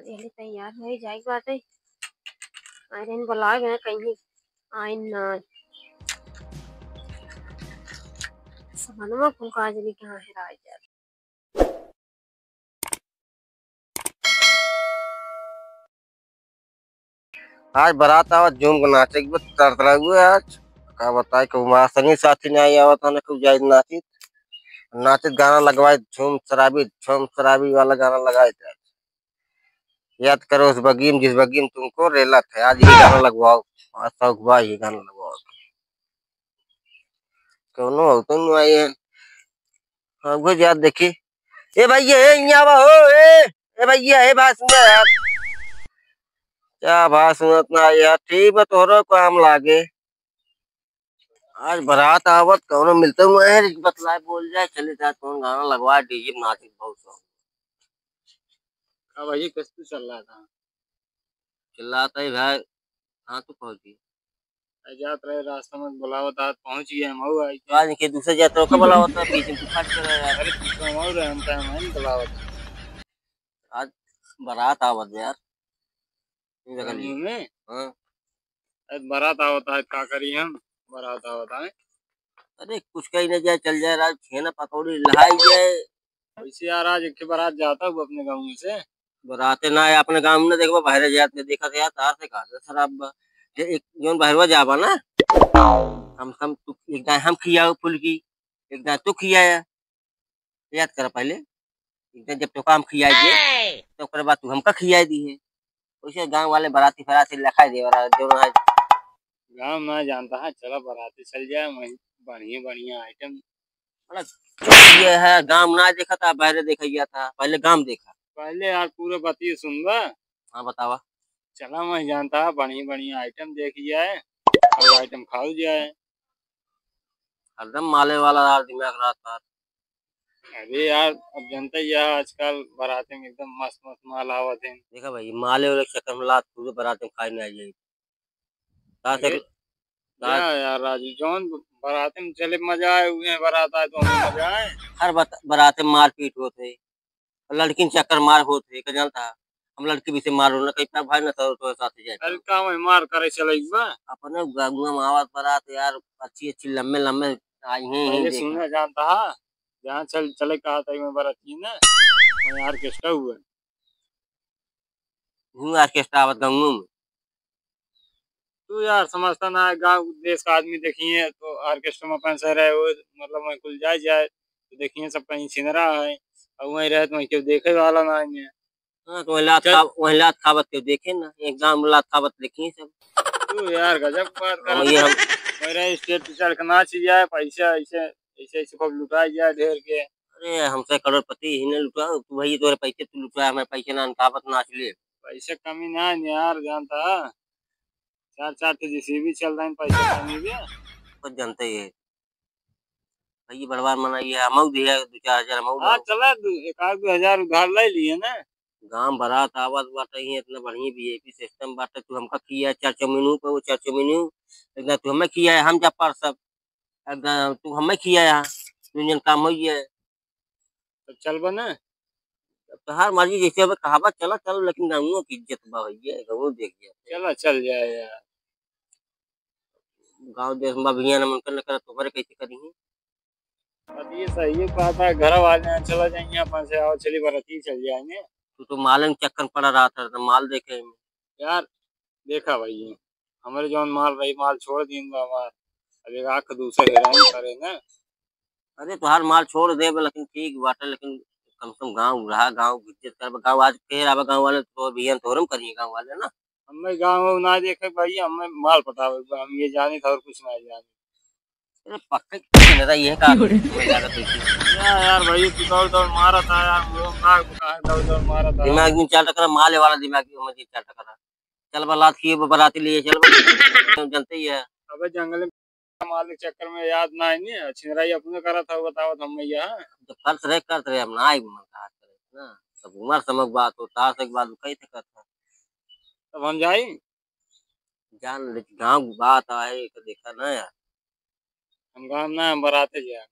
अरे तैयार हो जाएगी बातें। आयरन बुला गए कहीं आइन ना समनमा फुलकाजली कहाँ है राज। आज बारात आवत झूम के नाचे के तरतरा हुए आज का बताए कि वहाँ संगी साथी ने आई आवत ना खूब जाए नाचित नाचित गाना लगवाए झूम शराबी वाला गाना लगाए थे। याद करो उस बगीम जिस बगीम तुमको रेला थे आज ये गाना लगवाओ। आज शौक हुआ ये गाना लगवाओ क्यों हो तुम आई है। हाँ वो याद देखी ए भैया यहाँ हो ए भैया ए भाई सुन यार क्या भाई सुनत ना यार ठीक है तोरो काम लागे। आज बारात आवत कौनो मिलते हुए है बतलाए बोल जाए चले जाए तो गाना लगवा डीजे नाचे बहुत शौक। अब भाई कैसे चल रहा था चिल्लाता ही भाई कहाँ तो पहुंची जात रहे रास्ता में बुलावा था पहुंच गए हम आई तो आज के दूसरे यात्रा का बोला होता है बीच में तू फट कर यार। अरे पीछे हम और हम टाइम है बुलावा था आज बारात आवत यार में हाँ आज बारात आवता है का करी हम बारात आवता है। अरे कुछ कहीं न जाए चल जाए रात छेना पकौड़ी लहाई जाए। वैसे यार आज एक बारात जाता हूँ अपने गाँव में से बराते ना आए अपने गाँव में देखो बाहर जाते देखा था यार तार से कहा शराब एक जोन बाहरवा जाबा ना हम तू एक दाएं हम खियाओ फुल की एक दाएं तू खियाया याद कर पहले एक दाएं जब तो काम खियाई दे तो ओकरे बाद तू हमका खियाई दी है वैसे गांव वाले बराती फराती लखाई दे वाला दोनों है। गाँव ना जानता है चला बाराती चल जाए वही बढ़िया बढ़िया आइटम ये है गांव ना देखा था बाहर देखा गया था पहले गांव देखा पहले यार पूरे बतिए सुनबा। हाँ बतावा चला मैं जानता है बढ़िया बढ़िया आइटम देख जाए और आइटम खाओ जाए। हरदम माले वाला यार दिमाग रात था। अरे यार अब जनता ही है आजकल बाराते में एकदम मस्त मस्त माल आवत है। देखा भाई माले वाले के चक्कर में लात पूरे बारात में खाई नहीं आई जाए अरे क्या यार राजू जौन बाराते में चले मजा आए हुए बारात आए तो हमें मजा आए। हर बारात में मारपीट होते लड़की चक्कर मार होते का जानता हम लड़की भी से मारो ना कहीं भाई ना तो साथ जाए। अरे का मैं मार करे चले अपने गंगा मावत बारात यार अच्छी अच्छी लंबे लंबे आई पहले हैं सुनना जानता है जहाँ चले कहा था मैं बाराती ना वहाँ ऑर्केस्ट्रा हुआ ऑर्केस्ट्रा आवत गंगू में तू यार समझता ना गाँव देश का आदमी देखिए तो ऑर्केस्ट्रा में अपन सह रहे हो मतलब वहीं कुल जाए तो देखिए सब कहीं छिन रहा है और वहीं रहे तो वहीं क्यों देखे वाला ना है। हाँ तो वही लात खावत के देखे ना एक गांव में लात खावत देखी सब। तू यार गजब बात कर मेरा स्टेट पे चढ़ के नाच जाए पैसा ऐसे ऐसे ऐसे खूब लुटाई जाए ढेर के। अरे हमसे करोड़पति ही ने लुटा तू भाई तोरे पैसे तू लुटा हमें पैसे ना खावत नाच ले पैसे कमी ना है यार जानता है चार चार के जेसीबी चल रहे हैं पैसे कमी भी कुछ जानते ही है भाई बड़वार मनाई है अमाउंट दिया 2-4 हजार अमाउंट। हाँ चला एक आध 2 हजार उधार ले लिए ना। गांव बारात आवत बाटे ही इतना बढ़िया वीआईपी सिस्टम बाटे तू हमका किया चर्चा मेनू पे वो चर्चा मेनू एकदम तू हमें किया है हम जा पर सब एकदम तू हमें किया है यूनियन काम हो गया है तो चल बना तो हर मर्जी जैसे अब कहावत चला चल लेकिन गाँवों की इज्जत बा भैया गाँव देख गया चला चल जाए यार गाँव देश में भैया न मन कर न कर तुम्हारे कैसे करी अब ये सही है बात है घर वाले चला जाएंगे अपन से और चली बराती चल जाएंगे। तू तो माल में चक्कर पड़ा रहा था तो माल देखे यार देखा भाई हमारे जो माल रही माल छोड़ दी हमार अब आख दूसरे हैरान करे ना। अरे तो हर माल छोड़ दे लेकिन ठीक बाटे लेकिन कम से कम गाँव रहा गाँव इज्जत कर गाँव आज फिर अब गाँव वाले तो भैया तोरम करिए गाँव वाले ना हमें गाँव ना देखे भाई हमें माल पटावे हम ये जाने था और कुछ ना जाने। अरे पक्का ये का यार भाई तू दौड़ दौड़ मारा था यार दौड़ दौड़ मारा था दिमाग में 4 टकरा माले वाला दिमाग में 4 टकरा चल बात की बराती लिए चल जनते ही है। अबे जंगल में माल के चक्कर में याद ना है नहीं छिनराई अपने करा था बताओ हम यहाँ तो करत रहे हम ना आई मन का करे ना सब उम्र समझ बात हो तार से बात कई थे करता तब हम जाए जान ले गांव बात आए तो देखा ना यार हम गाँव ना हम बराते जाए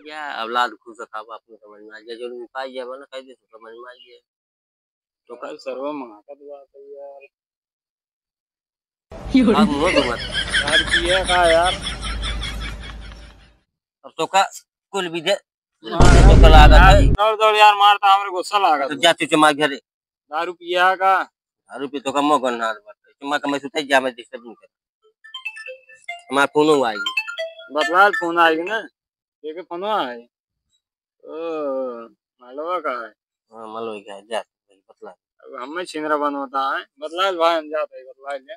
या औलाद खुश रखा आपको समझ में आ गया जो पाई जाए ना कह दे समझ में आ गया। तो कल सर्व मंगाता तो बात है यार। आप मुंह दो मत। यार पिए का यार। अब तो का कुल भी दे तो कल आगा था दौड़ दौड़ यार मारता हमरे गुस्सा लागा तो तो। जाते चमा घरे दारू पिया का। दारू पे तो का मोगन ना बात चमा का मैं सुते जा मैं डिस्टर्ब नहीं कर हमारा फोन आएगी बतला फोन आएगी ना देखे फोन आए ओ मालवा का है। हां मलो क्या जा बतला अब हमें छिंदरा बनवाता है बतला भाई हम जाते हैं बतला ले।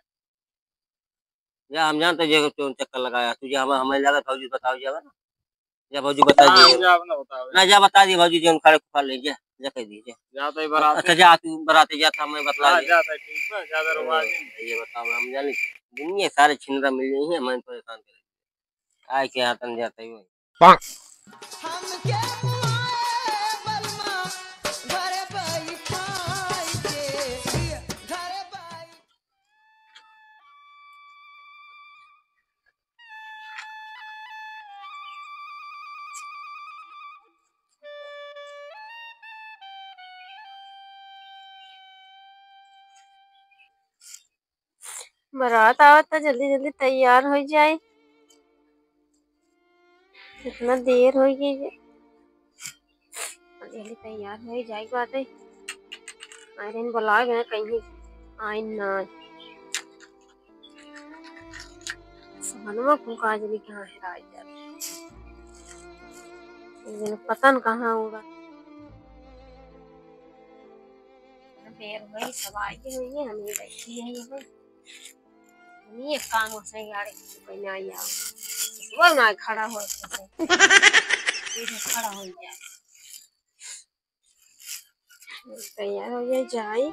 या हम जानते जे तो चक्कर लगाया तुझे हमें लगा भौजी बताओ जावा ना या भौजी बता हाँ दिए जा अपना बताओ ना जा बता दिए भौजी जी हम खड़े खा ले जा कह दीजिए जाते ही बरात अच्छा जा तू बराते जाता मैं बतला हाँ दिया जाता है ठीक है ज्यादा रुआ ये बताओ हम जाने दुनिया सारे छिंदरा मिल गई है मैं परेशान कर आए के हाथन जाता ही बारात आवत तो जल्दी जल्दी तैयार हो जाए। इतना देर हो गई है जल्दी तैयार हो जाए बात है आयरन बुला गए कहीं आई ना सनवा को काजली कहाँ है राज पता न कहाँ होगा देर हुई सब आई हुई है हमें बैठी है यहाँ नहीं एक काम से गाड़ी कोई ना आई वो ना खड़ा हो खड़ा हो जाए तैयार हो जाए